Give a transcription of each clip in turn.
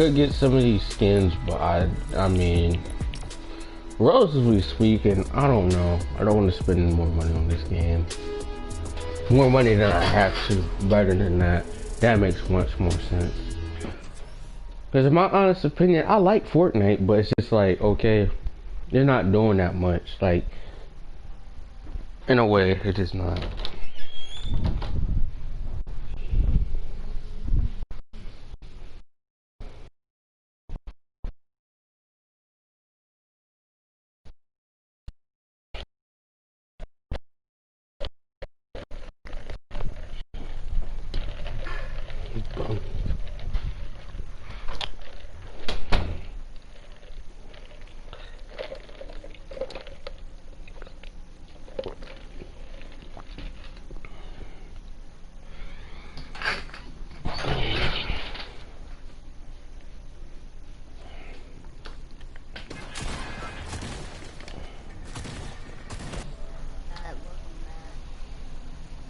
could get some of these skins, but I mean, relatively speaking, I don't know. I don't want to spend more money on this game. More money than I have to. Better than that. That makes much more sense. Because in my honest opinion, I like Fortnite, but it's just like, okay, they're not doing that much. Like, in a way, it is not.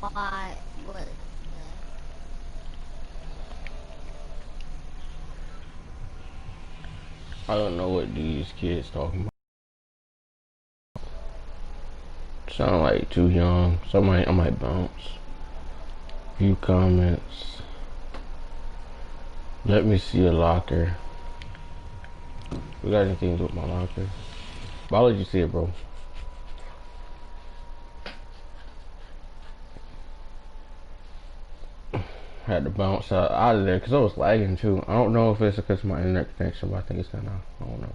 Why? What? I don't know what these kids talking about. Sound like too young. So I might bounce. Few comments. Let me see a locker. We got anything to do with my locker? Why would you see it, bro? Had to bounce out of there because I was lagging too. I don't know if it's because of my internet connection, but I think it's kind of, I don't know.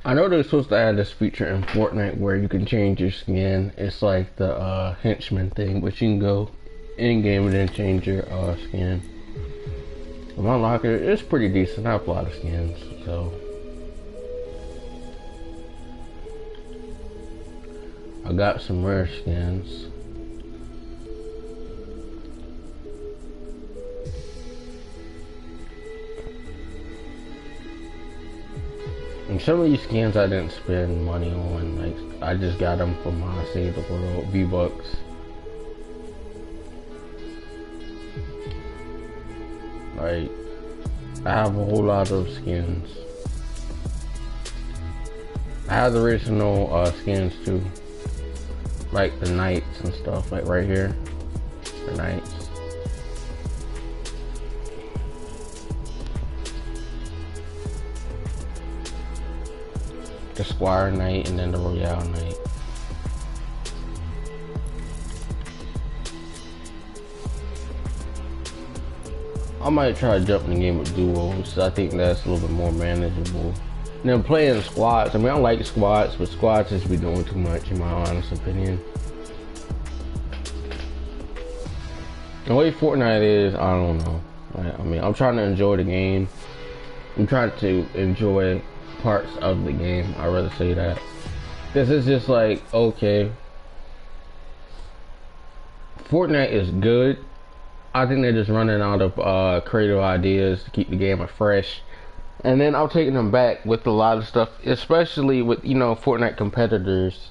I know they're supposed to add this feature in Fortnite where you can change your skin. It's like the henchman thing, but you can go in game and then change your skin. My locker is pretty decent. I have a lot of skins, so I got some rare skins. And some of these skins I didn't spend money on. Like, I just got them from my Save the World V-Bucks. Like, I have a whole lot of skins. I have the original skins too. Like the knights and stuff, like right here. The knights. The Squire Knight and then the Royale Knight. I might try to jump in the game with duos. I think that's a little bit more manageable. And then playing squads. I mean, I like squads, but squads just be doing too much in my honest opinion. The way Fortnite is, I don't know. I mean, I'm trying to enjoy the game. I'm trying to enjoy parts of the game. I'd rather say that. This is just like, okay, Fortnite is good. I think they're just running out of creative ideas to keep the game fresh. And then I'm taking them back with a lot of stuff, especially with, you know, Fortnite competitors.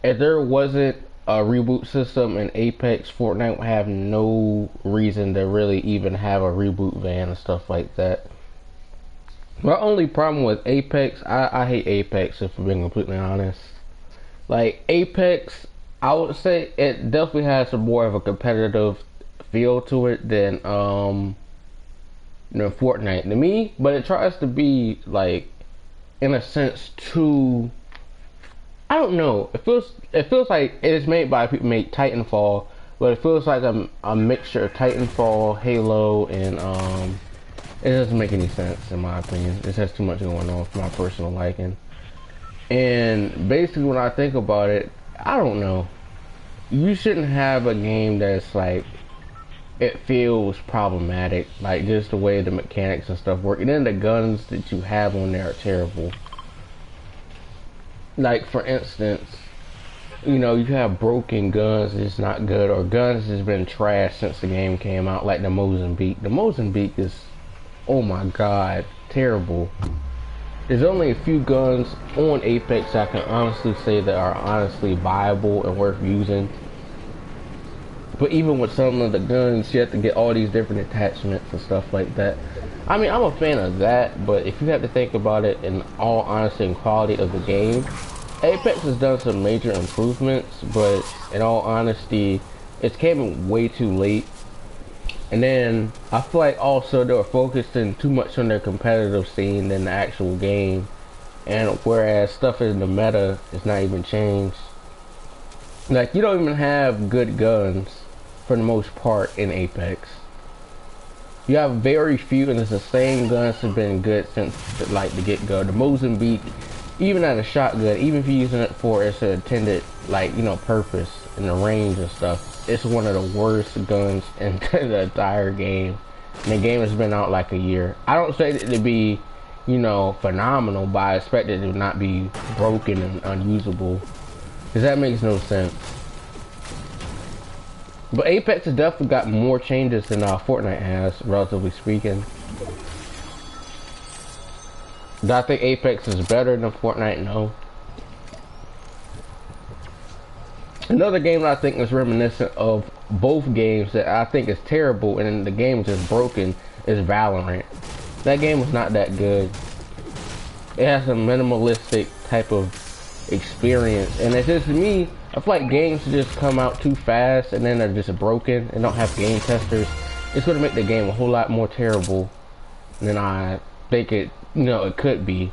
If there wasn't a reboot system in Apex, Fortnite would have no reason to really even have a reboot van and stuff like that. My only problem with Apex, I hate Apex if I'm being completely honest. Like, Apex, I would say it definitely has a more of a competitive feel to it than you know, Fortnite to me, but it tries to be like, in a sense, too, I don't know, it feels like it is made by people who make Titanfall, but it feels like a mixture of Titanfall, Halo, and it doesn't make any sense in my opinion. It has too much going on for my personal liking. And basically when I think about it, I don't know, you shouldn't have a game that's like, it feels problematic, like just the way the mechanics and stuff work. And then the guns that you have on there are terrible. Like, for instance, you know, you have broken guns that's not good, or guns that's been trashed since the game came out, like the Mozambique. The Mozambique is, oh my god, terrible. There's only a few guns on Apex I can honestly say that are honestly viable and worth using. But even with some of the guns, you have to get all these different attachments and stuff like that. I mean, I'm a fan of that, but if you have to think about it in all honesty and quality of the game, Apex has done some major improvements, but in all honesty, it's came in way too late. And then I feel like also they were focusing too much on their competitive scene than the actual game. And whereas stuff in the meta is not even changed. Like, you don't even have good guns for the most part in Apex. You have very few, and it's the same guns have been good since like the get-go. The Mozambique, even at a shotgun, even if you're using it for its intended, like, you know, purpose in the range and stuff, it's one of the worst guns in the entire game. And the game has been out like a year. I don't expect it to be, you know, phenomenal, but I expect it to not be broken and unusable. Because that makes no sense. But Apex has definitely got more changes than Fortnite has, relatively speaking. Do I think Apex is better than Fortnite? No. Another game that I think is reminiscent of both games that I think is terrible and the game is just broken is Valorant. That game was not that good. It has a minimalistic type of experience, and it's just me. I feel like games just come out too fast and then they're just broken and don't have game testers. It's going to make the game a whole lot more terrible than I think it, you know, it could be.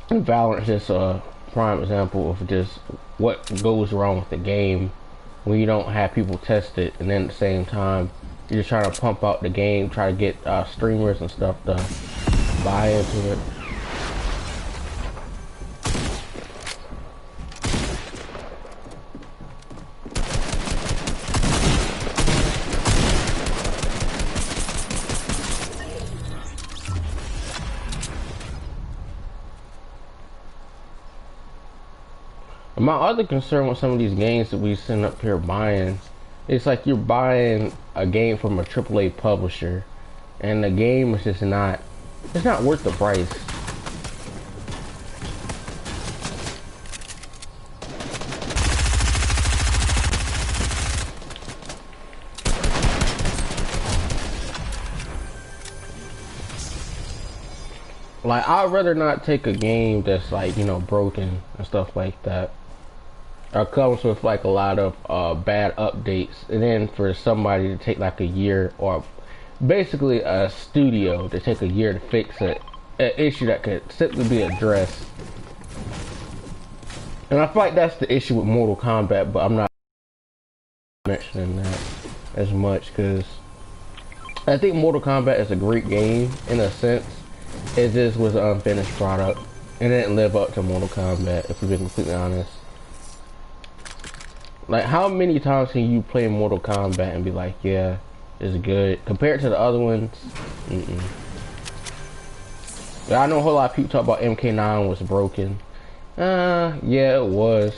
And Valorant is just a prime example of just what goes wrong with the game when you don't have people test it, and then at the same time you're just trying to pump out the game, try to get streamers and stuff to buy into it. My other concern with some of these games that we send up here buying, it's like you're buying a game from a AAA publisher, and the game is just not, it's not worth the price. Like, I'd rather not take a game that's like, you know, broken and stuff like that. Or comes with like a lot of bad updates, and then for somebody to take like a year, or basically a studio to take a year to fix it, an issue that could simply be addressed. And I feel like that's the issue with Mortal Kombat, but I'm not mentioning that as much because I think Mortal Kombat is a great game in a sense. It just was an unfinished product and it didn't live up to Mortal Kombat, if we're being completely honest. Like, how many times can you play Mortal Kombat and be like, yeah, it's good, compared to the other ones? I know a whole lot of people talk about MK9 was broken. Yeah, it was.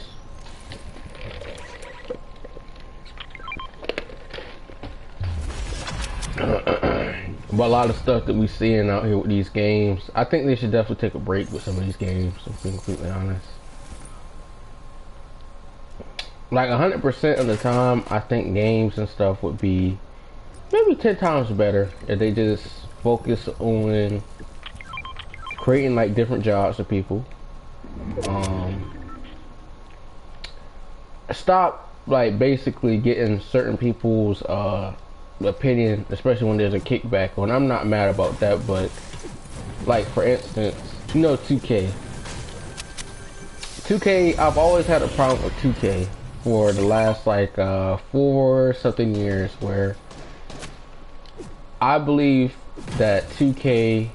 But a lot of stuff that we seeing out here with these games, I think they should definitely take a break with some of these games, if being completely honest. Like 100% of the time, I think games and stuff would be maybe 10 times better if they just focus on creating like different jobs for people. Stop like basically getting certain people's opinion, especially when there's a kickback. And I'm not mad about that, but like for instance, you know, 2K. I've always had a problem with 2K for the last like 4 something years, where I believe that 2K,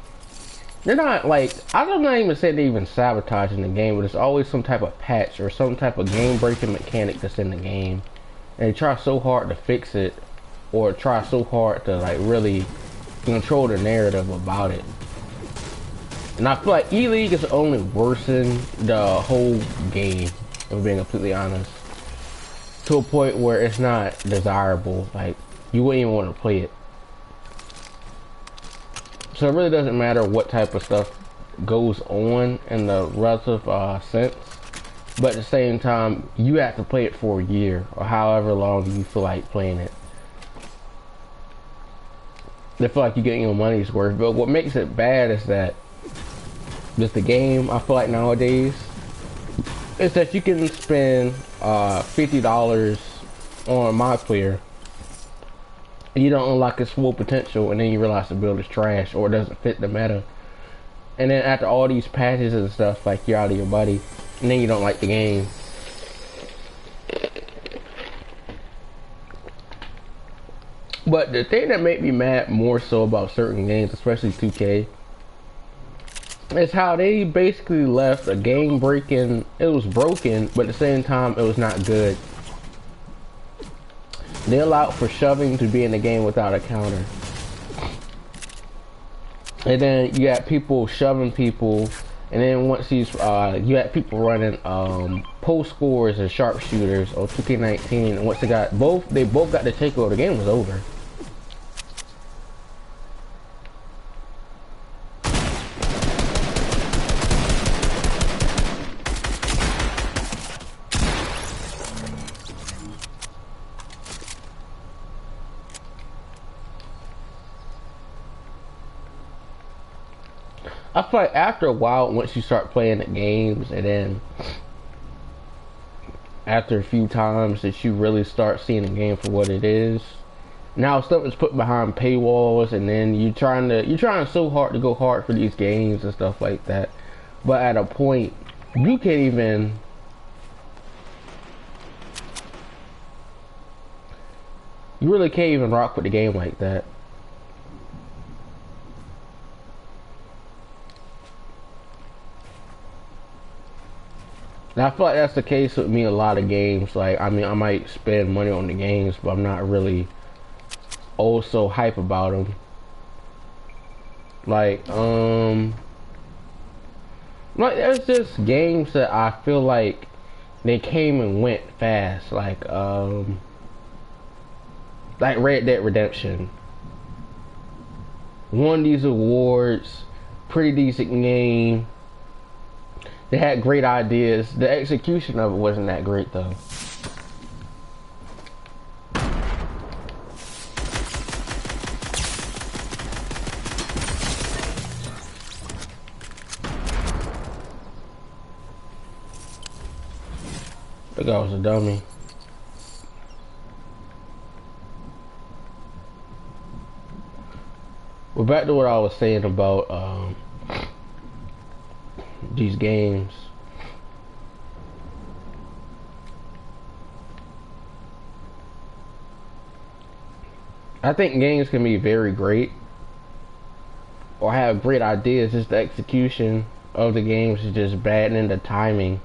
they're not like, I don't not even say they're even sabotaging the game, but it's always some type of patch or some type of game breaking mechanic that's in the game, and they try so hard to fix it, or try so hard to like really control the narrative about it. And I feel like E-League is only worsen the whole game, if I'm being completely honest, to a point where it's not desirable. Like, you wouldn't even want to play it. So it really doesn't matter what type of stuff goes on in the relative sense, but at the same time, you have to play it for a year or however long you feel like playing it. They feel like you're getting your money's worth, but what makes it bad is that just the game, I feel like nowadays, is that you can spend $50 on my player, and you don't unlock its full potential, and then you realize the build is trash or it doesn't fit the meta. And then after all these patches and stuff, like you're out of your buddy, and then you don't like the game. But the thing that made me mad more so about certain games, especially 2K, is how they basically left a game breaking. It was broken, but at the same time, it was not good. They allowed for shoving to be in the game without a counter. And then you got people shoving people, and then once these, you had people running post scores and sharpshooters on 2K19, and once they both got the takeover, the game was over. I feel like after a while, once you start playing the games, and then after a few times that you really start seeing the game for what it is. Now stuff is put behind paywalls, and then you're trying so hard to go hard for these games and stuff like that. But at a point, you can't even. You really can't even rock with the game like that. And I feel like that's the case with me a lot of games. Like, I mean, I might spend money on the games, but I'm not really so hype about them. Like there's just games that I feel like they came and went fast. Like Red Dead Redemption won these awards, pretty decent game. They had great ideas. The execution of it wasn't that great though. The guy was a dummy. Well, back to what I was saying about these games. I think games can be very great or have great ideas, just the execution of the games is just bad, and the timing.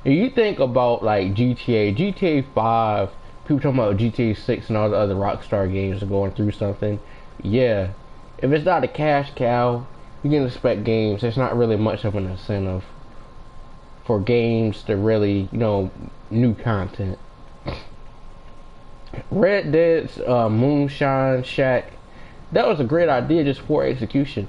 If you think about like GTA 5, people talking about GTA 6 and all the other Rockstar games are going through something. Yeah, if it's not a cash cow, you can expect games. There's not really much of an incentive for games to really, new content. Red Dead's Moonshine Shack, that was a great idea, just poor execution.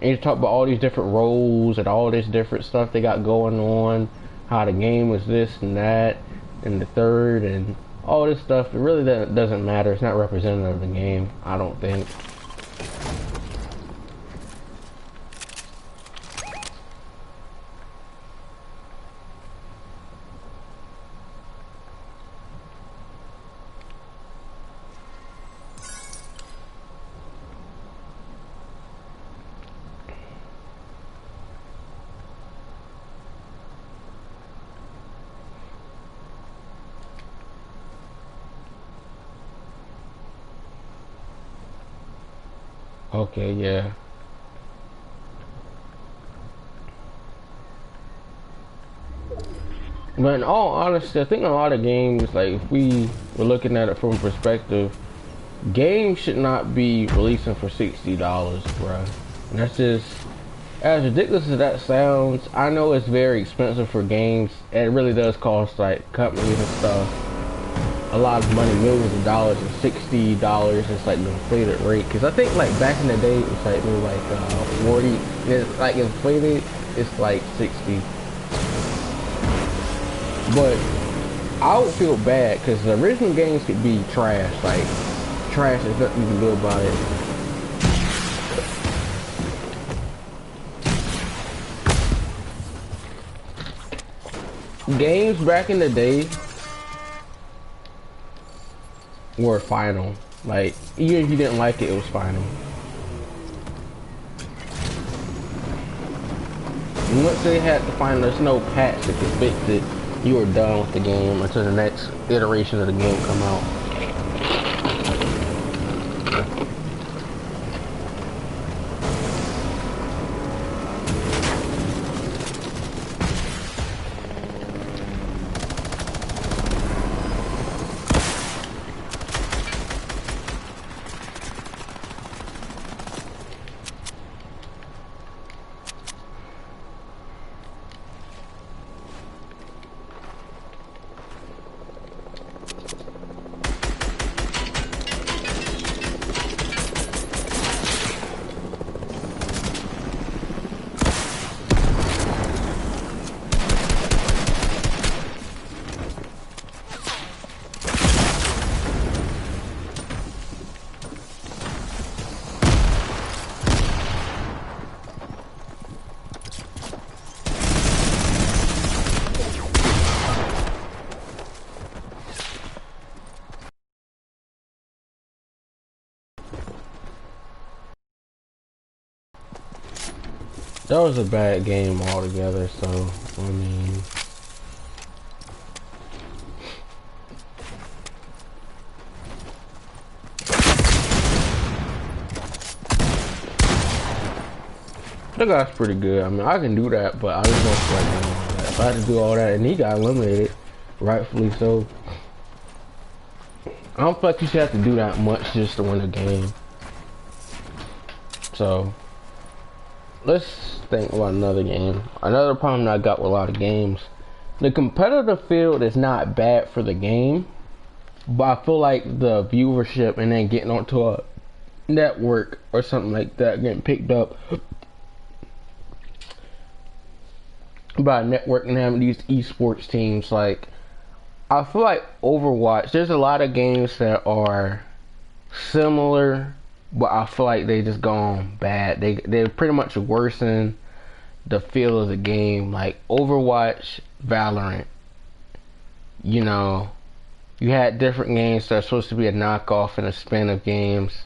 And you talk about all these different roles and all this different stuff they got going on, how the game was this and that and the third and all this stuff. It really doesn't matter. It's not representative of the game, I don't think. Okay, yeah. But in all honesty, I think a lot of games, like if we were looking at it from perspective, games should not be releasing for $60, bruh. And that's just, as ridiculous as that sounds, I know it's very expensive for games, and it really does cost like companies and stuff a lot of money, millions of dollars, and $60 is like the inflated rate. Because I think like back in the day, it was like maybe like 40. And it's like inflated, it's like 60. But I would feel bad because the original games could be trash. Like trash, there's nothing you can do about it. Games back in the day were final. Like, even if you didn't like it, it was final. And once they had the final, there's no patch that could fix it. You were done with the game until the next iteration of the game come out. That was a bad game altogether, so, I mean... That guy's pretty good. I mean, I can do that, but I just don't feel like doing all that. If I had to do all that, and he got eliminated, rightfully so. I don't feel like you should have to do that much just to win a game. So... let's think about another game. Another problem that I got with a lot of games. The competitive field is not bad for the game, but I feel like the viewership and then getting onto a network or something like that, getting picked up by a network and having these esports teams, like, I feel like Overwatch, there's a lot of games that are similar, but I feel like they just gone bad. They pretty much worsen the feel of the game. Like Overwatch, Valorant. You know, you had different games that are supposed to be a knockoff and a spin of games.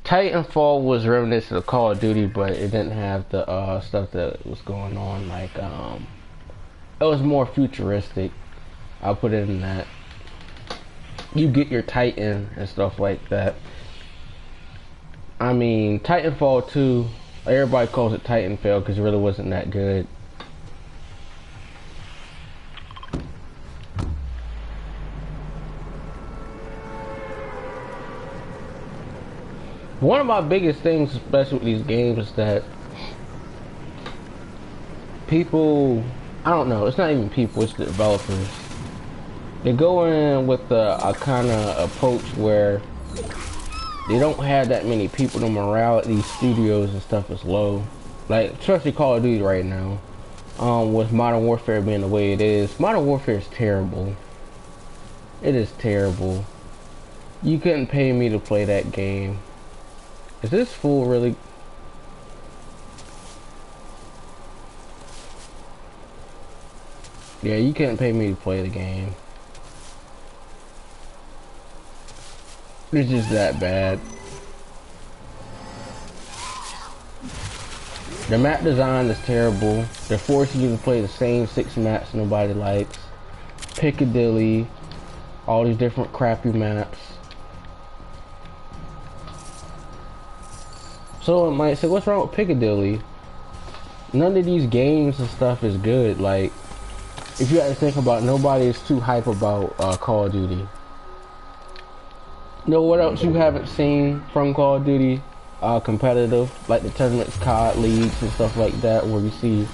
Titanfall was reminiscent of Call of Duty, but it didn't have the stuff that was going on. Like it was more futuristic. I'll put it in that. You get your Titan and stuff like that. I mean, Titanfall 2, everybody calls it Titanfall because it really wasn't that good. One of my biggest things, especially with these games, is that people, I don't know, it's not even people, it's the developers. They go in with a kind of approach where they don't have that many people. The morale at these studios and stuff is low. Like, especially Call of Duty right now. With Modern Warfare being the way it is. Modern Warfare is terrible. It is terrible. You couldn't pay me to play that game. Is this fool really... Yeah, you couldn't pay me to play the game. It's just that bad. The map design is terrible. They're forcing you to play the same 6 maps nobody likes. Piccadilly. All these different crappy maps. Someone might say, what's wrong with Piccadilly? None of these games and stuff is good. Like, if you had to think about it, nobody is too hype about Call of Duty. Know what else you haven't seen from Call of Duty competitive, like the tournaments, COD leagues and stuff like that, where you see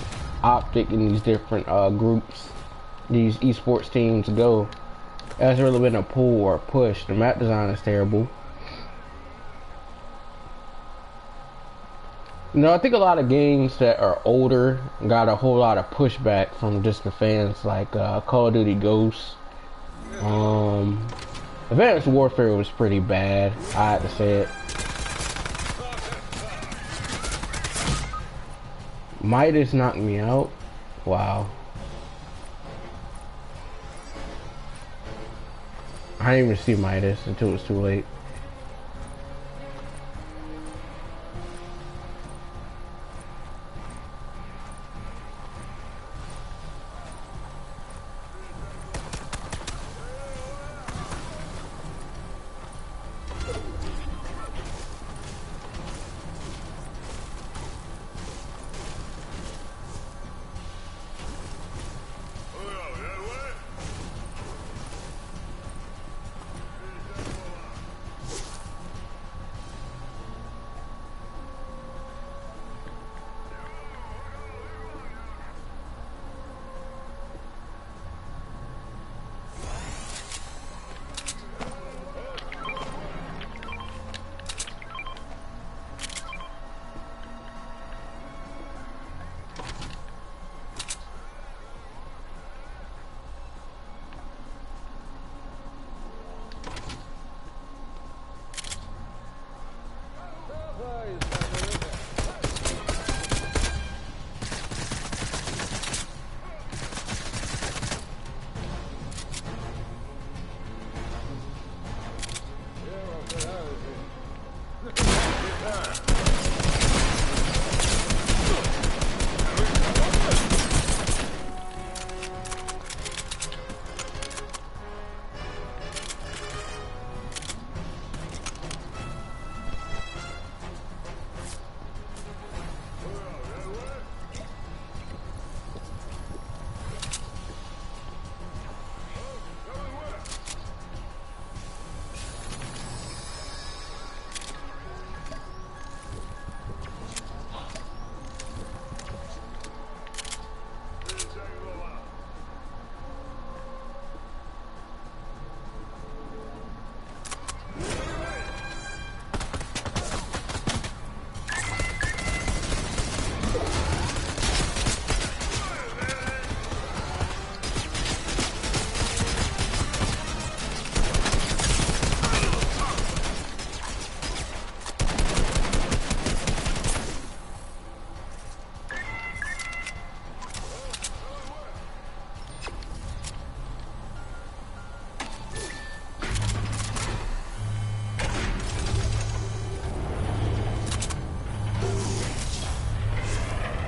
Optic and these different groups, these esports teams go. It hasn't really been a pull or a push. The map design is terrible. You know, I think a lot of games that are older got a whole lot of pushback from just the fans, like Call of Duty Ghosts. Advanced Warfare was pretty bad, I had to say it. Midas knocked me out. Wow. I didn't even see Midas until it was too late.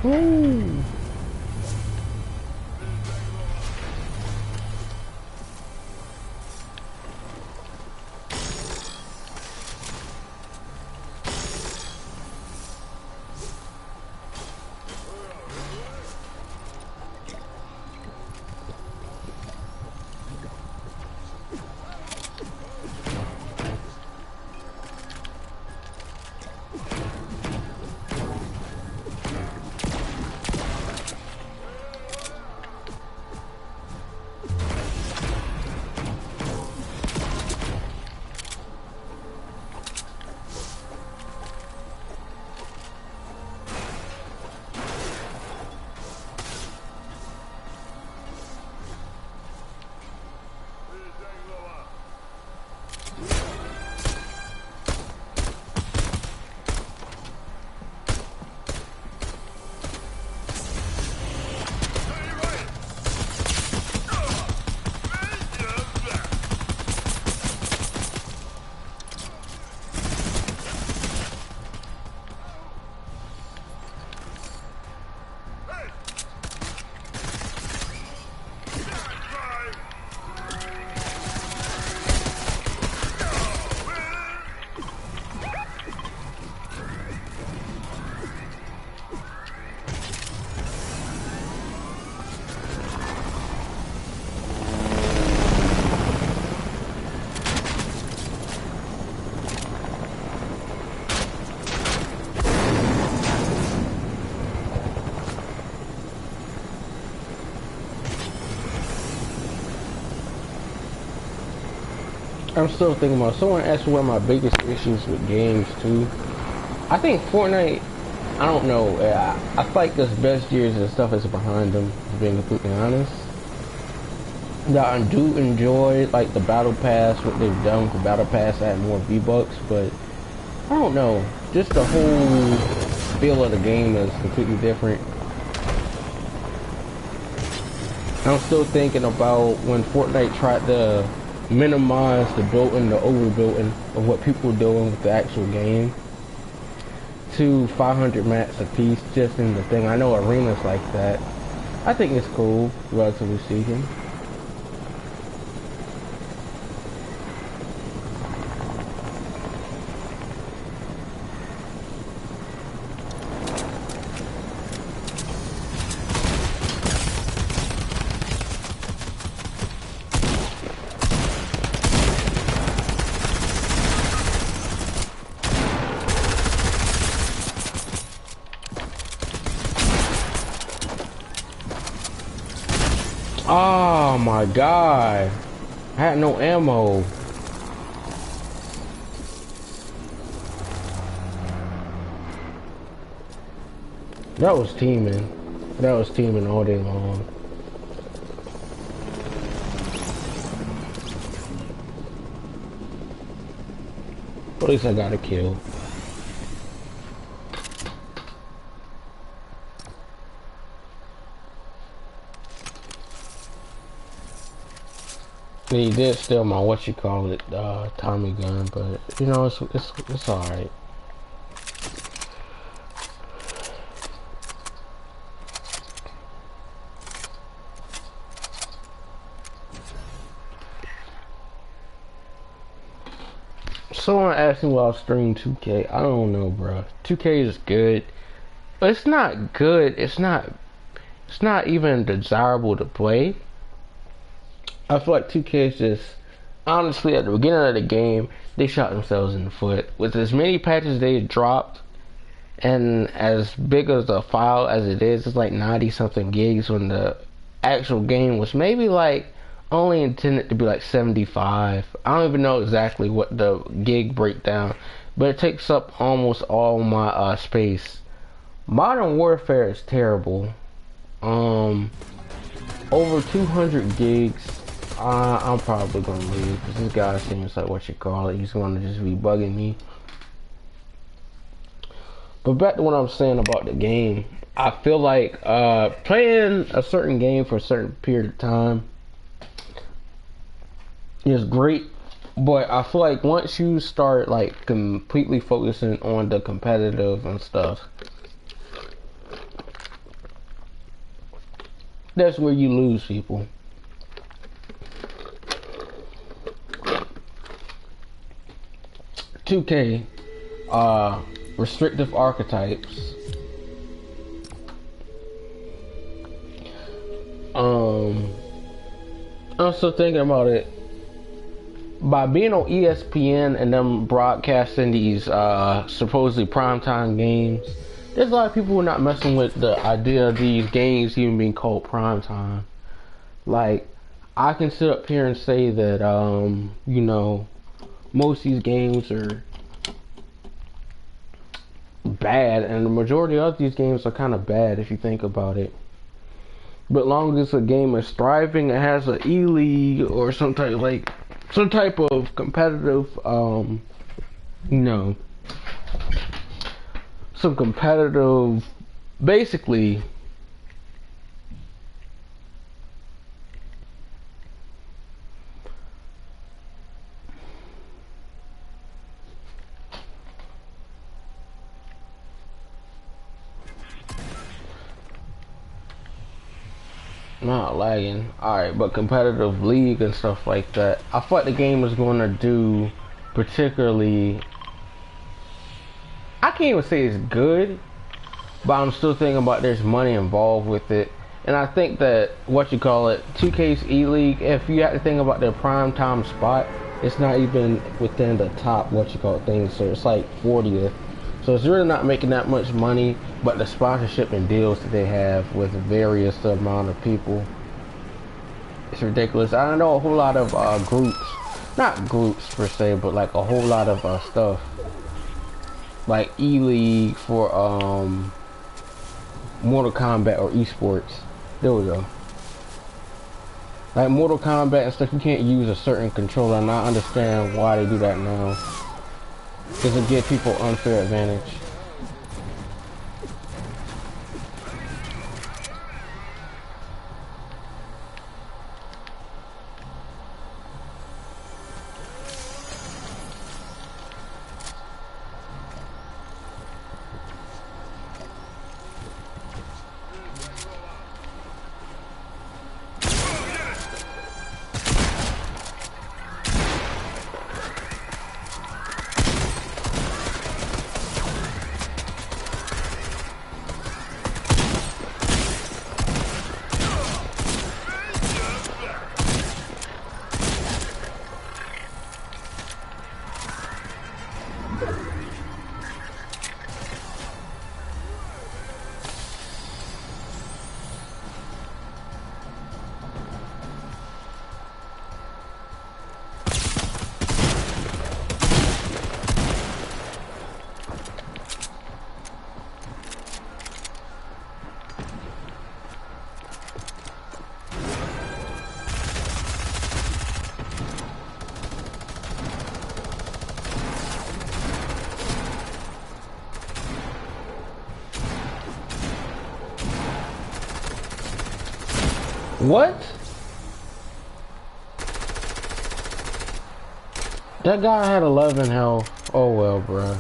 Woo! I'm still thinking about. Someone asked me what my biggest issues with games too. I think Fortnite. I don't know. I feel like this best years and stuff is behind them. Being completely honest. Yeah, I do enjoy like the battle pass, what they've done with the battle pass, add more V-Bucks, but I don't know. Just the whole feel of the game is completely different. I'm still thinking about when Fortnite tried to minimize the building, the overbuilding of what people are doing with the actual game to 500 mats a piece just in the thing. I know arenas like that. I think it's cool, relatively speaking. Oh my god. I had no ammo. That was teaming. That was teaming all day long. At least I got a kill. He did steal my Tommy gun, but you know it's all right. Someone asked me while I was streaming 2K. I don't know, bro. 2K is good, but it's not good. It's not even desirable to play. I feel like 2K is just, honestly, at the beginning of the game, they shot themselves in the foot. With as many patches they dropped, and as big as the file as it is, it's like 90 something gigs when the actual game was maybe like only intended to be like 75. I don't even know exactly what the gig breakdown, but it takes up almost all my space. Modern Warfare is terrible. Over 200 gigs. I'm probably gonna leave because this guy seems like he's gonna just be bugging me. But back to what I'm saying about the game, I feel like playing a certain game for a certain period of time is great, but I feel like once you start like completely focusing on the competitive and stuff, that's where you lose people. 2K, restrictive archetypes. I'm still thinking about it. By being on ESPN and them broadcasting these supposedly primetime games, there's a lot of people who are not messing with the idea of these games even being called primetime. Like, I can sit up here and say that, you know, most of these games are bad, and the majority of these games are kind of bad if you think about it. But long as a game is thriving, it has an E-League or some type of competitive, you know, some competitive, basically. Not lagging. Alright, but competitive league and stuff like that. I thought the game was going to do particularly... I can't even say it's good, but I'm still thinking about there's money involved with it. And I think that, 2K's E-League, if you have to think about their prime time spot, it's not even within the top, things. So it's like 40th. So it's really not making that much money, but the sponsorship and deals that they have with various amount of people, it's ridiculous. I know a whole lot of groups not groups per se, but like a whole lot of stuff. Like E-League for Mortal Kombat or esports. There we go. Like Mortal Kombat and stuff, you can't use a certain controller, and I understand why they do that now. Because it gives people unfair advantage. What? That guy had 11 health. Oh well, bruh.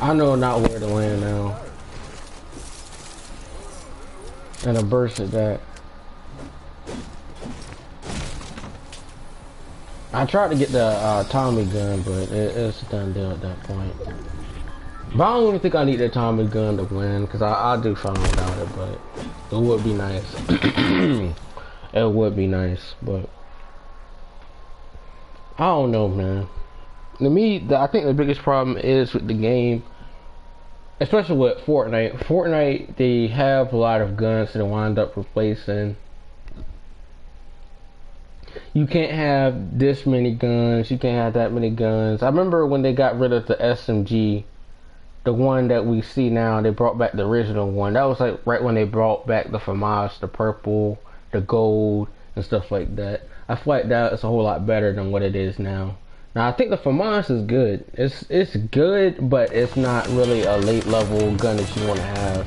I know not where to land now. And a burst at that. I tried to get the Tommy gun, but it's a done deal at that point. But I don't even think I need the Tommy gun to win, because I do fine without it, but it would be nice. It would be nice, but I don't know, man. To me, I think the biggest problem is with the game, especially with Fortnite. Fortnite, they have a lot of guns that wind up replacing. You can't have this many guns, you can't have that many guns. I remember when they got rid of the SMG, the one that we see now, they brought back the original one. That was like right when they brought back the FAMAS, the purple, the gold, and stuff like that. I feel like that is a whole lot better than what it is now. Now I think the FAMAS is good. It's good, but it's not really a late level gun that you want to have.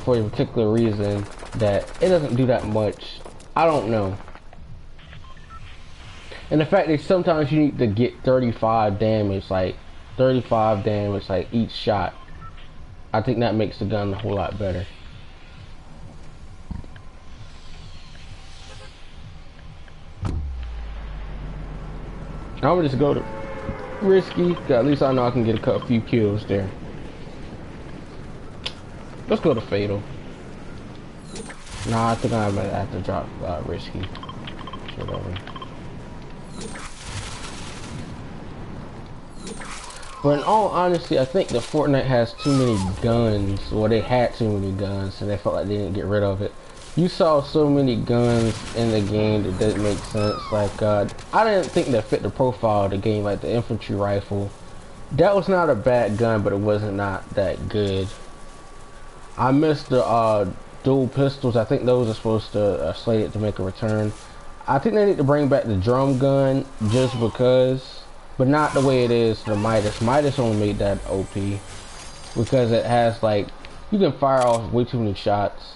For a particular reason that it doesn't do that much. I don't know. And the fact that sometimes you need to get 35 damage, like each shot. I think that makes the gun a whole lot better. I'm gonna just go to risky, cause at least I know I can get a few kills there. Let's go to fatal. Nah, I think I might have to drop risky. Whatever. But in all honesty, I think that Fortnite has too many guns, or they had too many guns, and they felt like they didn't get rid of it. You saw so many guns in the game that didn't make sense. Like, I didn't think that fit the profile of the game, like the infantry rifle. That was not a bad gun, but it wasn't not that good. I missed the dual pistols. I think those are supposed to slated to make a return. I think they need to bring back the drum gun just because, but not the way it is the Midas. Midas only made that OP because it has like, you can fire off way too many shots.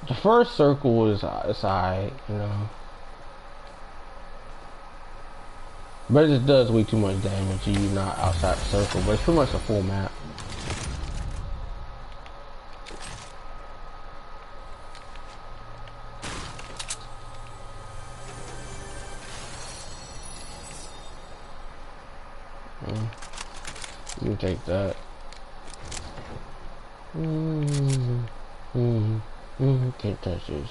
The first circle is alright, you know. But it just does way too much damage to you not outside the circle, but it's pretty much a full map. can take that. Can't touch this.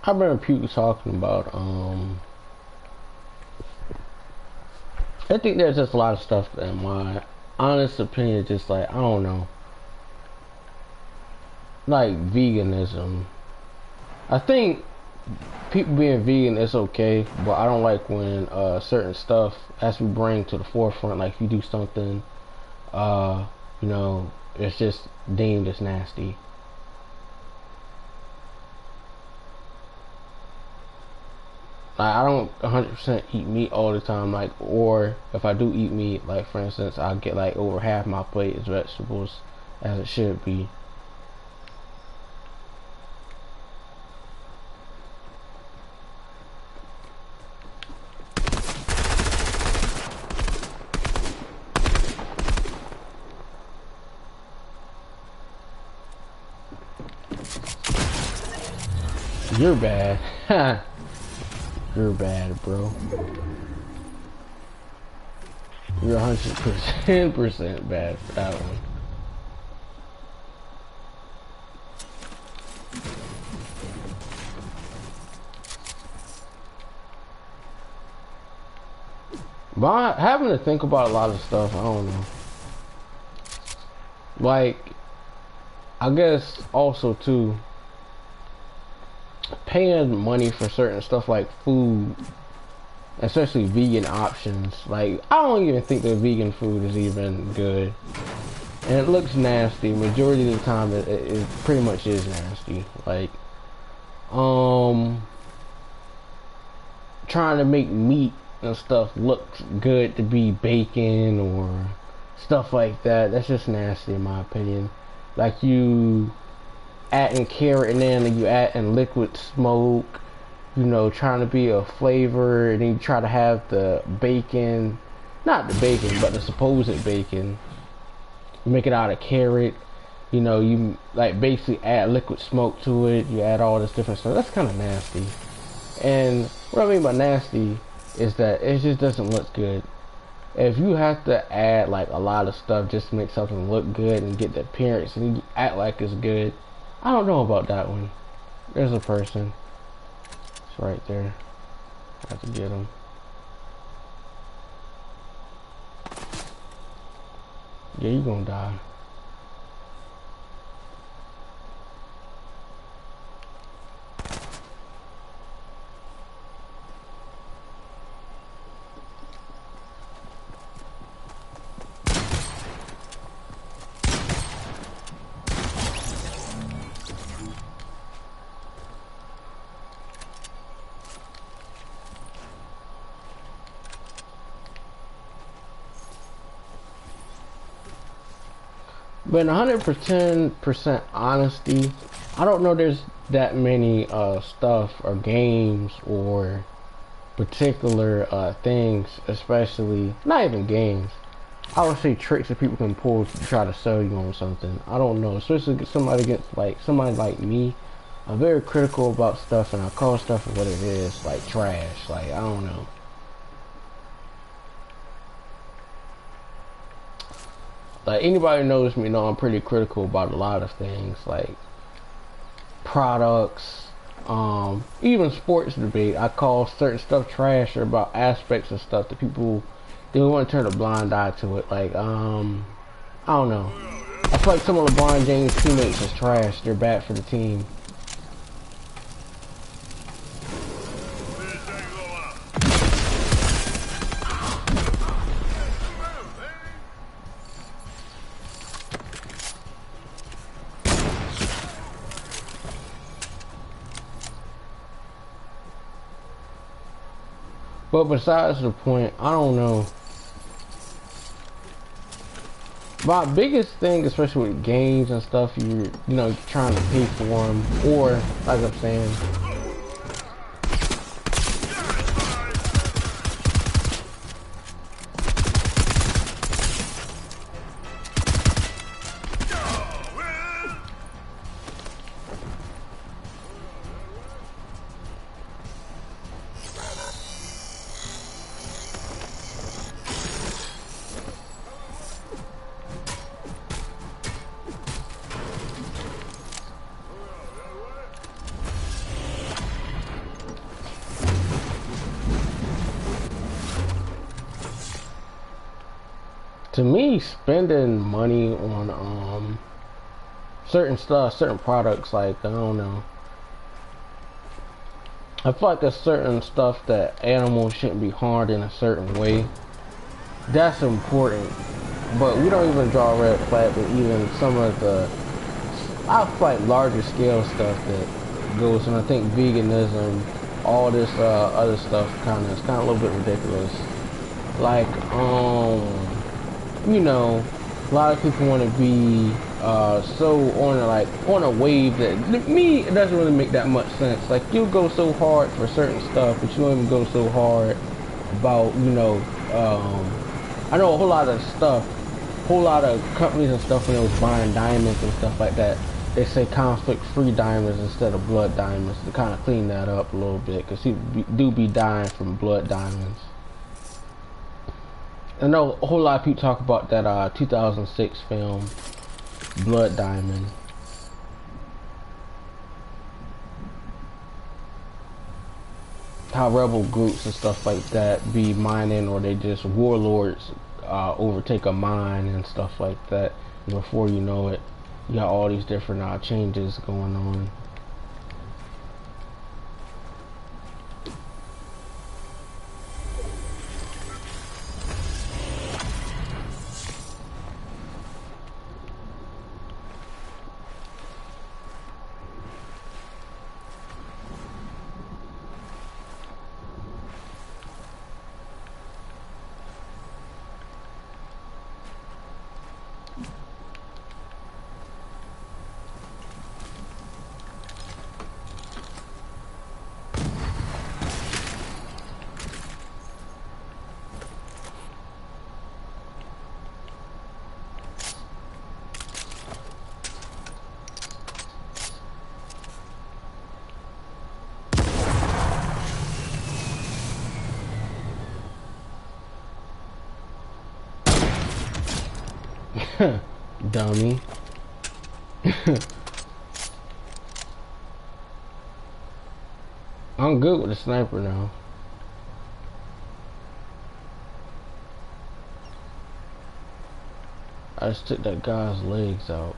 I remember people talking about, I think there's just a lot of stuff that in my honest opinion, just like, I don't know, like veganism. I think people being vegan is okay, but I don't like when certain stuff has to be bring to the forefront. Like if you do something, you know, it's just deemed as nasty. Like I don't 100% eat meat all the time. Like, or if I do eat meat, like for instance, I get like over half my plate is vegetables, as it should be. You're bad. You're bad, bro. You're 100% bad for that one. But having to think about a lot of stuff, I don't know. Like, I guess also too, paying money for certain stuff like food, especially vegan options. Like, I don't even think that vegan food is even good, and it looks nasty. Majority of the time, it pretty much is nasty. Like, trying to make meat and stuff looks good to be bacon or stuff like that. That's just nasty in my opinion. Like you adding carrot in there and you adding liquid smoke, you know, trying to be a flavor, and then you try to have the bacon, not the bacon, but the supposed bacon. You make it out of carrot, you know, you like basically add liquid smoke to it, you add all this different stuff. That's kind of nasty. And what I mean by nasty is that it just doesn't look good. If you have to add like a lot of stuff just to make something look good and get the appearance and you act like it's good, I don't know about that one. There's a person. It's right there. I have to get him. Yeah, you gonna die. But in 110% honesty, I don't know there's that many stuff or games or particular things, especially not even games. I would say tricks that people can pull to try to sell you on something. I don't know, especially somebody like me. I'm very critical about stuff, and I call stuff for what it is, like trash. Like I don't know. Like anybody who knows me know I'm pretty critical about a lot of things. Like products, even sports debate. I call certain stuff trash or about aspects of stuff that people they want to turn a blind eye to it. Like I don't know. I feel like some of LeBron James' teammates is trash. They're bad for the team. But besides the point, I don't know. My biggest thing, especially with games and stuff, you know, trying to pay for them, or like I'm saying, to me, spending money on certain stuff, certain products, like I don't know. I feel like there's certain stuff that animals shouldn't be harmed in a certain way. That's important, but we don't even draw a red flag with even some of the, I feel like larger scale stuff that goes on. I think veganism, all this other stuff, it's kind of a little bit ridiculous. Like you know, a lot of people want to be so on a wave that me it doesn't really make that much sense. Like you go so hard for certain stuff, but you don't even go so hard about I know a whole lot of stuff, whole lot of companies and stuff when they was buying diamonds and stuff like that. They say conflict-free diamonds instead of blood diamonds to kind of clean that up a little bit, because people do be dying from blood diamonds. I know a whole lot of people talk about that 2006 film, Blood Diamond. How rebel groups and stuff like that be mining, or they just warlords overtake a mine and stuff like that. And before you know it, you got all these different changes going on. Dummy. I'm good with the sniper now. I just took that guy's legs out.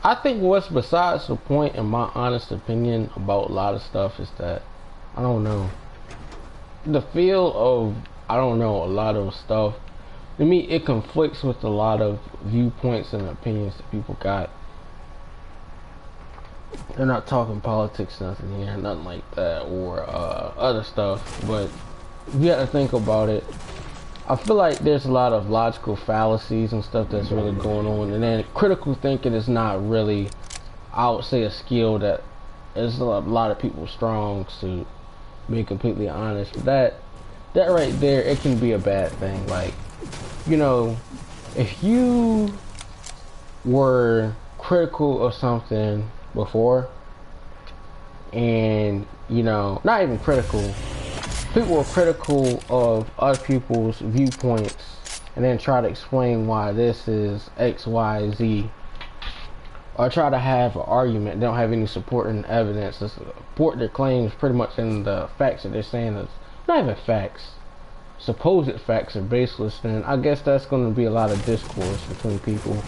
I think what's besides the point, in my honest opinion, about a lot of stuff is that, I don't know, the feel of, I don't know, a lot of stuff, to me, it conflicts with a lot of viewpoints and opinions that people got. They're not talking politics, nothing here, nothing like that, or other stuff, but you have to think about it. I feel like there's a lot of logical fallacies and stuff that's really going on, and then critical thinking is not really, I would say, a skill that is a lot of people's strong suit. being completely honest. But that right there, it can be a bad thing. Like, you know, if you were critical of something before, and you know, not even critical, people were critical of other people's viewpoints, and then try to explain why this is X, Y, Z, or try to have an argument. They don't have any supporting evidence to support their claims. Pretty much in the facts that they're saying is not even facts. Supposed facts are baseless. Then I guess that's going to be a lot of discourse between people,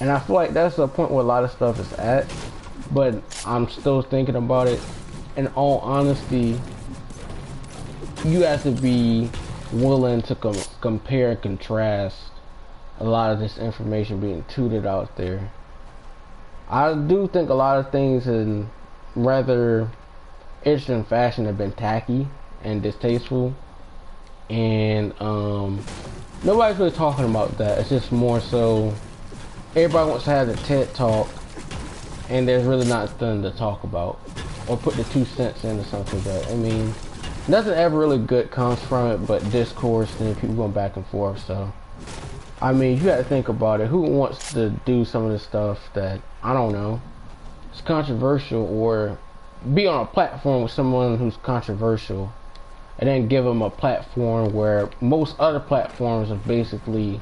and I feel like that's the point where a lot of stuff is at. But I'm still thinking about it. In all honesty, you have to be willing to compare and contrast a lot of this information being tooted out there. I do think a lot of things in rather interesting fashion have been tacky and distasteful, and nobody's really talking about that. It's just more so everybody wants to have the TED talk, and there's really nothing to talk about or put the 2 cents into something. That, I mean, nothing ever really good comes from it but discourse and people going back and forth. So I mean, you got to think about it. Who wants to do some of this stuff that, I don't know, it's controversial, or be on a platform with someone who's controversial and then give them a platform where most other platforms have basically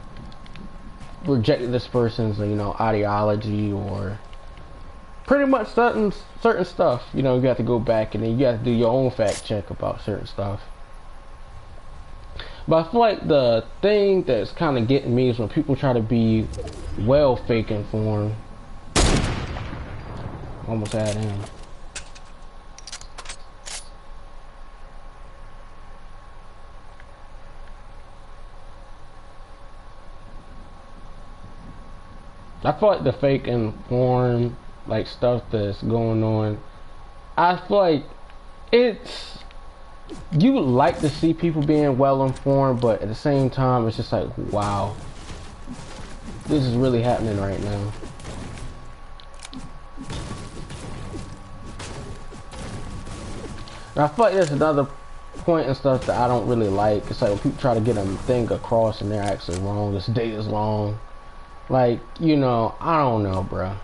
rejected this person's, you know, ideology or pretty much certain stuff. You know, you have to go back and then you have to do your own fact check about certain stuff. But I feel like the thing that's kind of getting me is when people try to be well fake informed. Almost had him. I feel like the fake informed, like, stuff that's going on, I feel like it's, you would like to see people being well informed, but at the same time it's just like, wow, this is really happening right now. And I feel like there's another point and stuff that I don't really like. It's like when people try to get a thing across and they're actually wrong. This day is long. Like, you know, I don't know, bruh.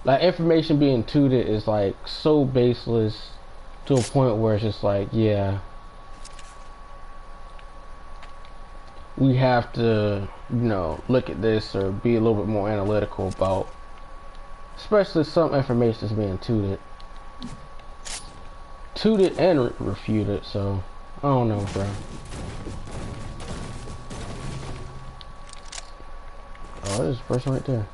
Like, information being tooted is like so baseless to a point where it's just like, yeah, we have to, you know, look at this or be a little bit more analytical about, especially some information that's being tooted and refuted. So I don't know, bro. Oh, there's a person right there.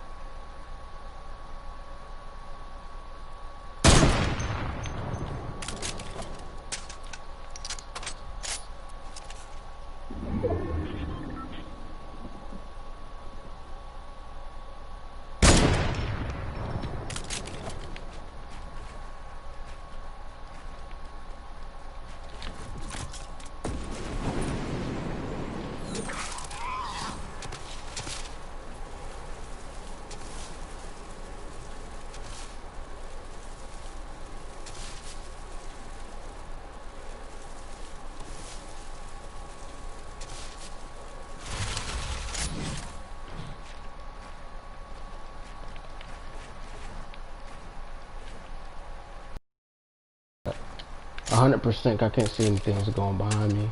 A 100%, I can't see anything that's going behind me.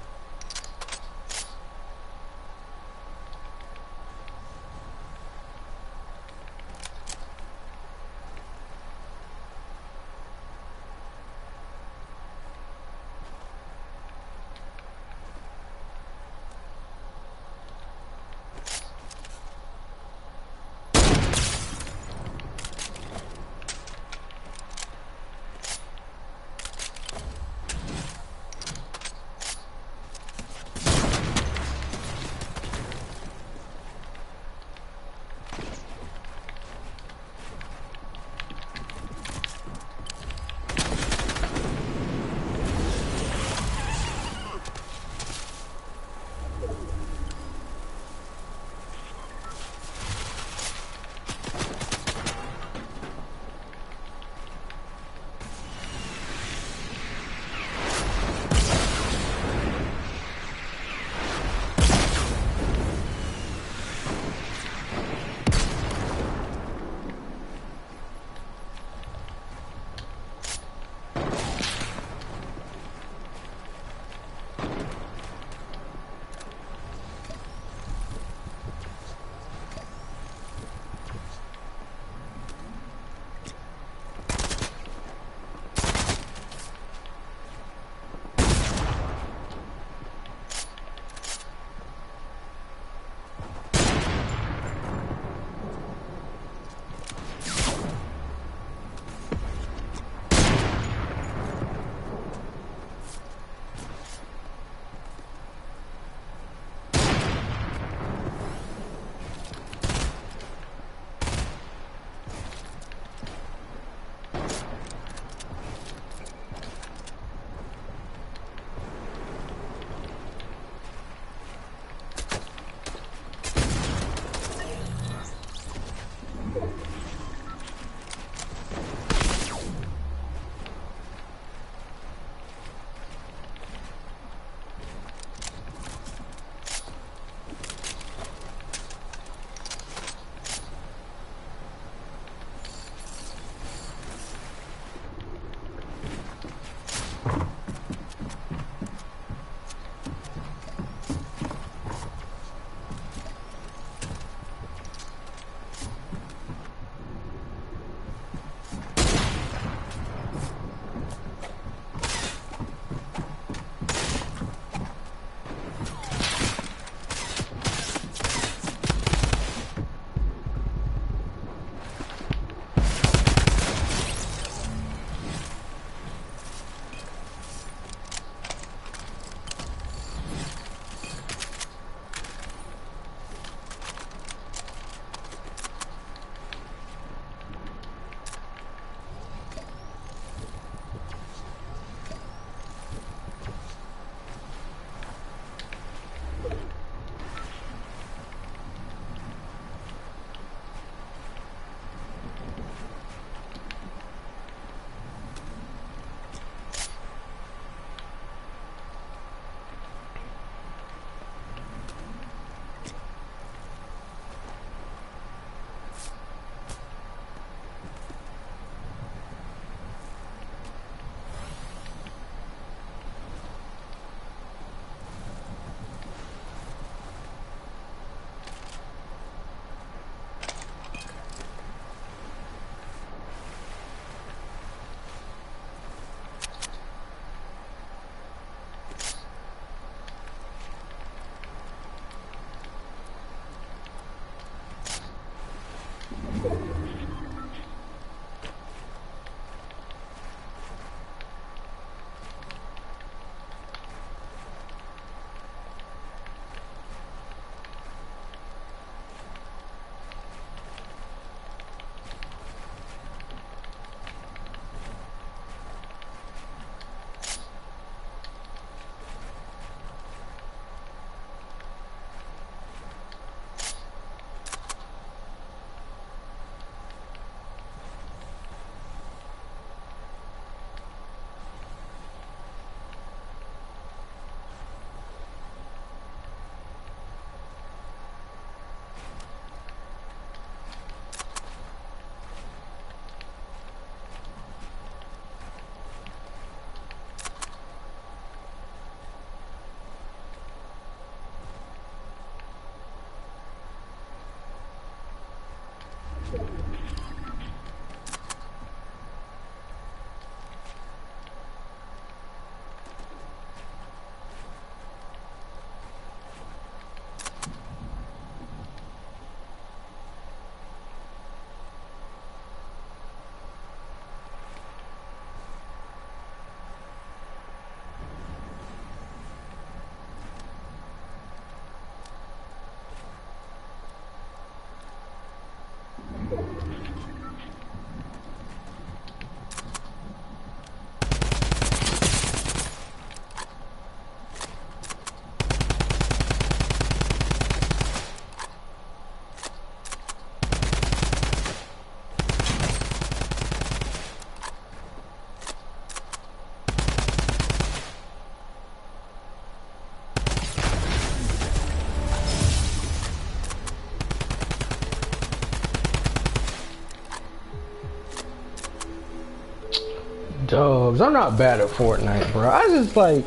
Dubs, I'm not bad at Fortnite, bro. I just like,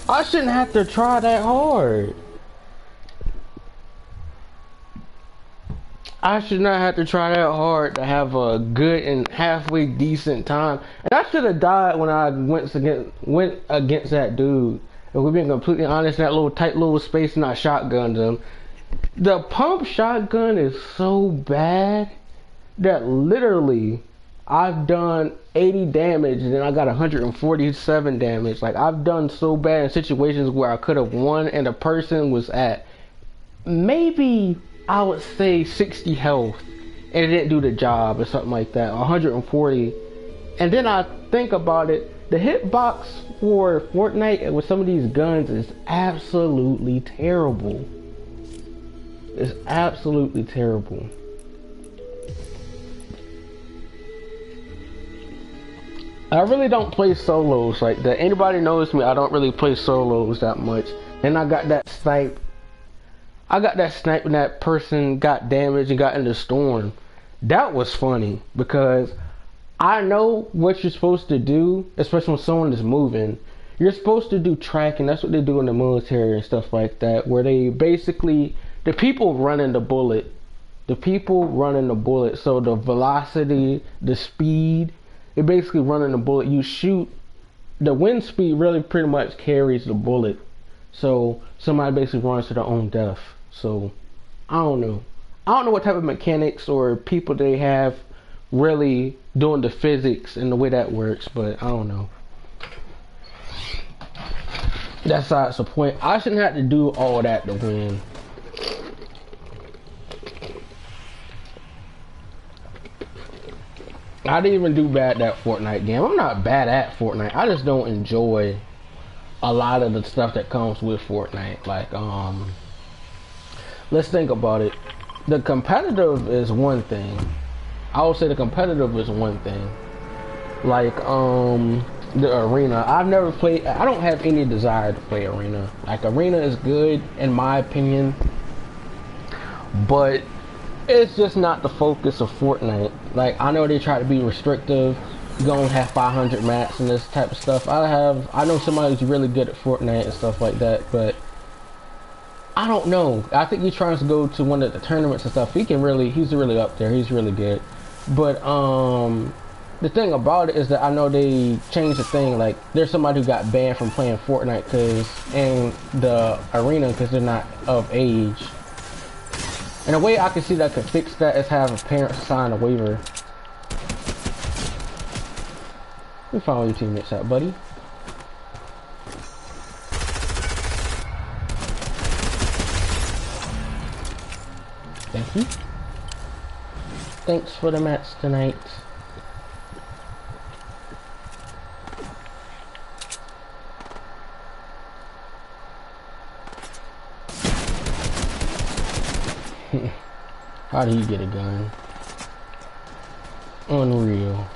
I shouldn't have to try that hard. I should not have to try that hard to have a good and halfway decent time. And I should have died when I went against that dude. If we're being completely honest, that little tight little space and I shotgunned him. The pump shotgun is so bad that literally I've done 80 damage and then I got 147 damage. Like, I've done so bad in situations where I could have won and the person was at maybe, I would say, 60 health and it didn't do the job or something like that, 140. And then I think about it, the hitbox for Fortnite with some of these guns is absolutely terrible. It's absolutely terrible. I really don't play solos like that. Anybody knows me, I don't really play solos that much. And I got that snipe. I got that snipe when that person got damaged and got in the storm. That was funny because I know what you're supposed to do, especially when someone is moving. You're supposed to do tracking. That's what they do in the military and stuff like that, where they basically, the people running the bullet. The people running the bullet. So the velocity, the speed, it basically running the bullet. You shoot, the wind speed really pretty much carries the bullet. So somebody basically runs to their own death. So I don't know. I don't know what type of mechanics or people they have really doing the physics and the way that works, but I don't know. That's the point. I shouldn't have to do all that to win. I didn't even do bad that Fortnite game. I'm not bad at Fortnite. I just don't enjoy a lot of the stuff that comes with Fortnite. Like, let's think about it. The competitive is one thing. I would say the competitive is one thing. Like, the arena. I've never played, I don't have any desire to play arena. Like, arena is good in my opinion, but it's just not the focus of Fortnite. Like, I know they try to be restrictive. You gonna have 500 max and this type of stuff. I know somebody who's really good at Fortnite and stuff like that, but I don't know. I think he tries to go to one of the tournaments and stuff. He's really up there. He's really good. But the thing about it is that I know they changed the thing. Like, there's somebody who got banned from playing Fortnite in the arena because they're not of age. And a way I can see that could fix that is have a parent sign a waiver. You find where your teammates at, buddy. Thank you. Thanks for the match tonight. How did he get a gun? Unreal.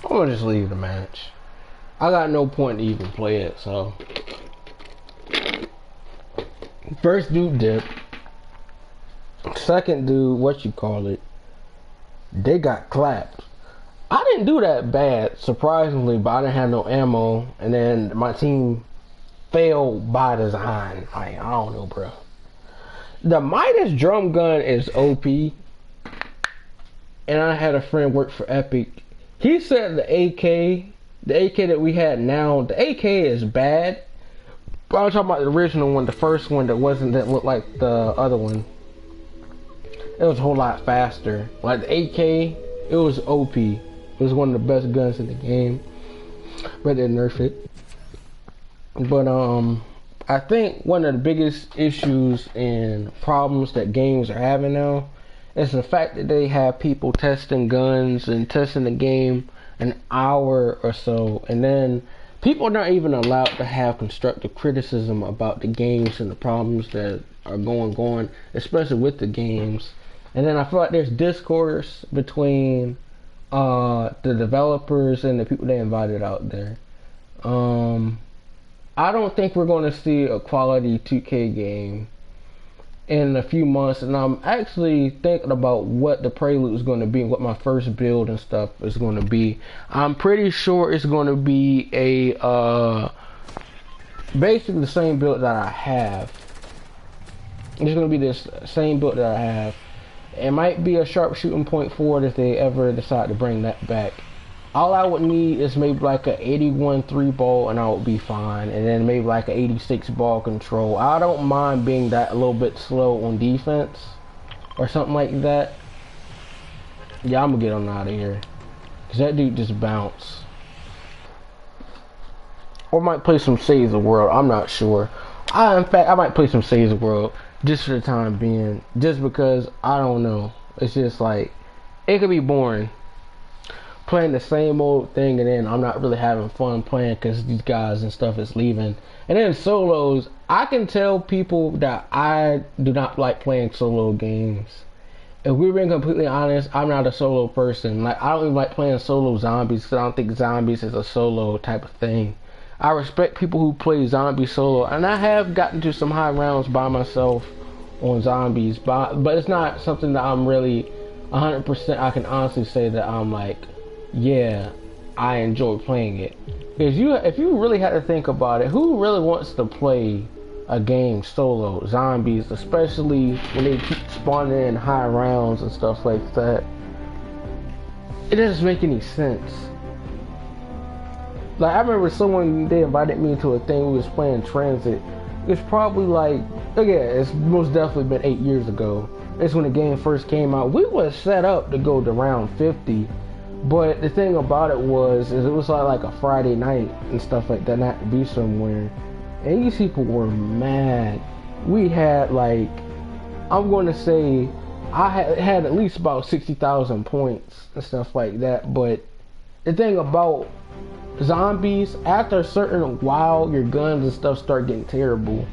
I'm gonna just leave the match. I got no point to even play it, so. First dude dip. Second dude, what you call it, they got clapped. I didn't do that bad, surprisingly, but I didn't have no ammo, and then my team failed by design. Like, I don't know, bro. The Midas drum gun is OP, and I had a friend work for Epic. He said the AK that we had now, the AK is bad. But I'm talking about the original one, the first one that looked like the other one. It was a whole lot faster. Like the AK, it was OP. It was one of the best guns in the game. But they nerfed it. But I think one of the biggest issues and problems that games are having now is the fact that they have people testing guns and testing the game an hour or so, and then people are not even allowed to have constructive criticism about the games and the problems that are going, especially with the games. And then I feel like there's discourse between the developers and the people they invited out there. I don't think we're going to see a quality 2K game in a few months, and I'm actually thinking about what the prelude is going to be, what my first build and stuff is going to be. I'm pretty sure it's going to be a basically the same build that I have. It's going to be this same build that I have. It might be a sharpshooting .4 if they ever decide to bring that back. All I would need is maybe like a 81 3-ball and I would be fine, and then maybe like a 86 ball control. I don't mind being that a little bit slow on defense or something like that. Yeah, I'm gonna get on out of here because that dude just bounced. Or might play some Saves the World. I'm not sure. In fact, I might play some Saves the World just for the time being, just because I don't know. It's just like it could be boring playing the same old thing, and then I'm not really having fun playing because these guys and stuff is leaving. And then solos, I can tell people that I do not like playing solo games. If we're being completely honest, I'm not a solo person. Like, I don't even like playing solo zombies because I don't think zombies is a solo type of thing. I respect people who play zombie solo, and I have gotten to some high rounds by myself on zombies, but it's not something that I'm really 100%. I can honestly say that I'm like, yeah, I enjoy playing it. Because if you really had to think about it, who really wants to play a game solo, zombies, especially when they keep spawning in high rounds and stuff like that? It doesn't make any sense. Like, I remember they invited me to a thing, we was playing Transit. It's probably like, again, it's most definitely been 8 years ago. It's when the game first came out. We was set up to go to round 50, but the thing about it was, is it was like a Friday night and stuff like that, and I had to be somewhere. And these people were mad. We had like, I'm going to say, I had at least about 60,000 points and stuff like that. But the thing about zombies, after a certain while, your guns and stuff start getting terrible.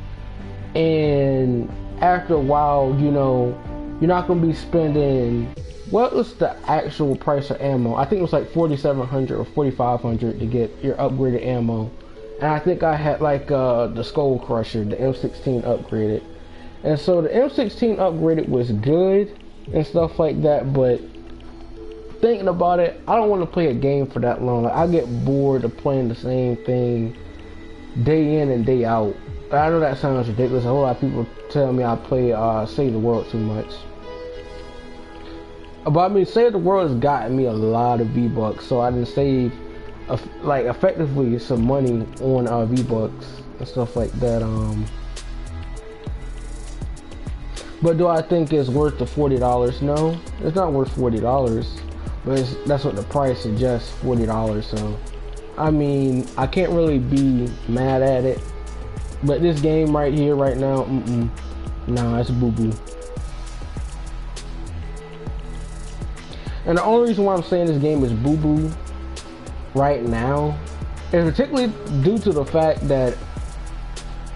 And after a while, you know, you're not going to be spending, what was the actual price of ammo? I think it was like 4,700 or 4,500 to get your upgraded ammo. And I think I had like the Skull Crusher, the M16 upgraded. And so the M16 upgraded was good and stuff like that, but thinking about it, I don't want to play a game for that long. Like, I get bored of playing the same thing day in and day out. I know that sounds ridiculous. A whole lot of people tell me I play Save the World too much. But I mean, Save the World has gotten me a lot of V-Bucks, so I didn't save like effectively some money on V-Bucks and stuff like that. But do I think it's worth the $40? No, it's not worth $40. But that's what the price suggests, $40. So, I mean, I can't really be mad at it. But this game right here, right now, nah, it's boo-boo. And the only reason why I'm saying this game is boo-boo right now is particularly due to the fact that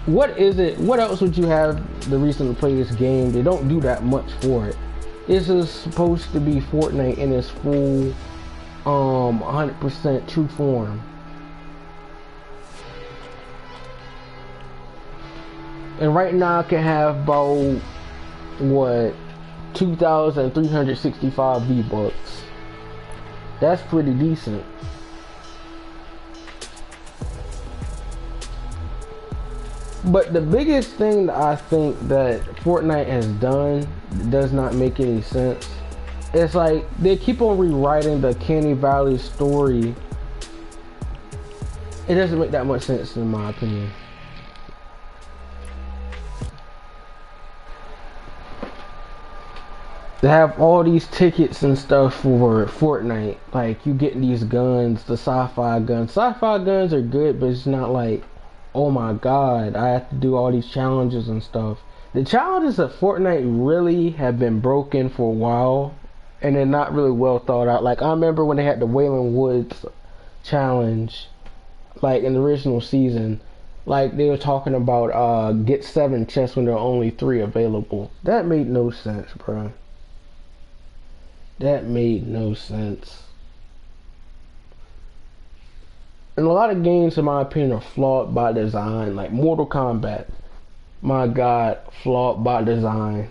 what else would you have the reason to play this game? They don't do that much for it. This is supposed to be Fortnite in its full 100% true form. And right now I can have about, what, 2,365 V-Bucks. That's pretty decent. But the biggest thing that I think that Fortnite has done does not make any sense. It's like they keep on rewriting the Canny Valley story. It doesn't make that much sense in my opinion. They have all these tickets and stuff for Fortnite. Like, you get these guns, the sci-fi guns. Sci-fi guns are good, but it's not like, oh my god, I have to do all these challenges and stuff. The challenges of Fortnite really have been broken for a while, and they're not really well thought out. Like, I remember when they had the Wailing Woods challenge, like in the original season, like they were talking about get 7 chests when there are only 3 available. That made no sense, bro. That made no sense. And a lot of games, in my opinion, are flawed by design. Like Mortal Kombat, my god, flawed by design.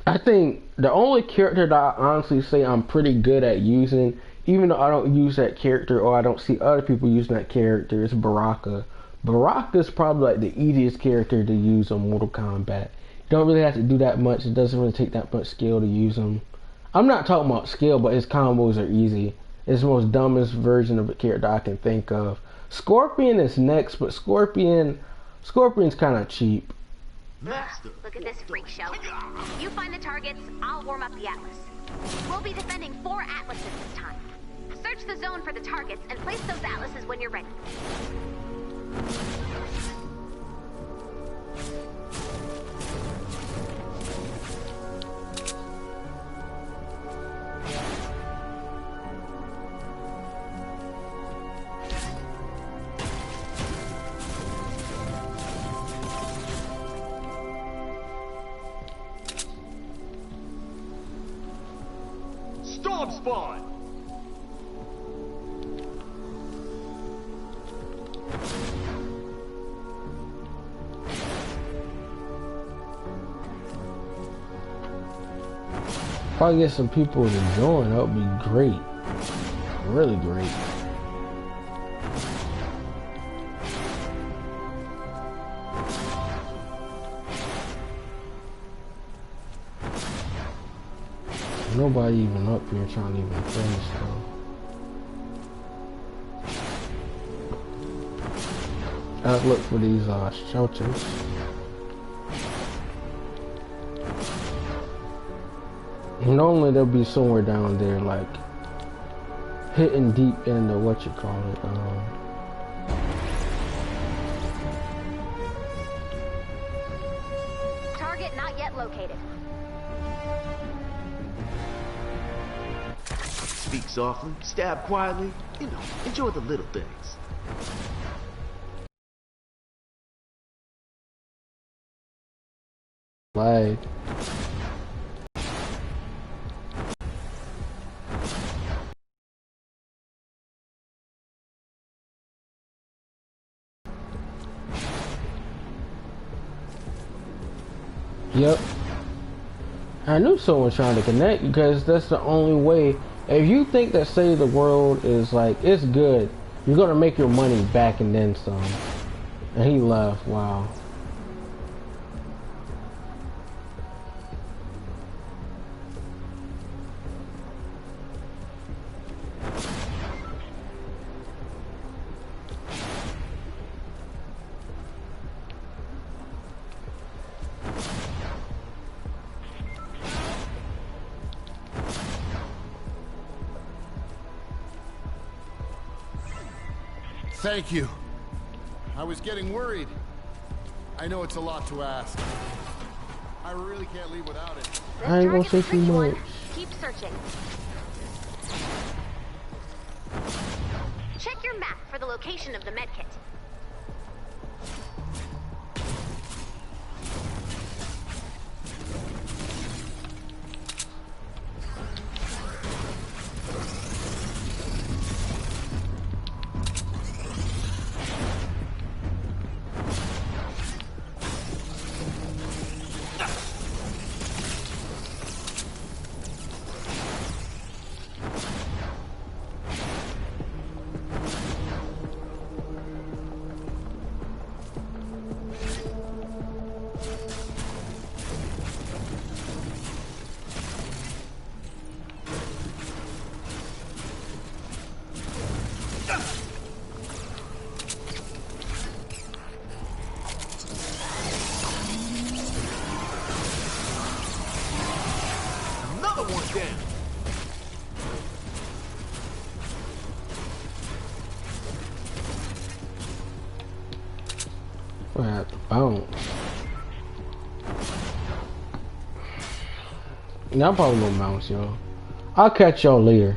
I think the only character that I honestly say I'm pretty good at using, even though I don't use that character or I don't see other people using that character, is Baraka. Baraka is probably like the easiest character to use on Mortal Kombat. You don't really have to do that much. It doesn't really take that much skill to use him. I'm not talking about skill, but his combos are easy. It's the most dumbest version of a character I can think of. Scorpion is next, but Scorpion's kind of cheap. Master. Look at this freak show. You find the targets, I'll warm up the Atlas. We'll be defending 4 Atlases this time. Search the zone for the targets and place those Atlases when you're ready. Bomb spawn. If I get some people to join, that would be great. Really great. Nobody even up here trying to even finish though. I'd look for these shelters. Normally they'll be somewhere down there, like hitting deep into what you call it. Target not yet located. Speak softly, stab quietly, you know, enjoy the little things. Like. Yep. I knew someone trying to connect because that's the only way. If you think that Save the World is like, it's good, you're gonna make your money back and then some. And he left, wow. Thank you. I was getting worried. I know it's a lot to ask. I really can't leave without it. I ain't gonna say too much. Keep searching. Check your map for the location of the medkit. Another one down. I have to bounce. Now I'm probably gonna bounce, y'all. I'll catch y'all later.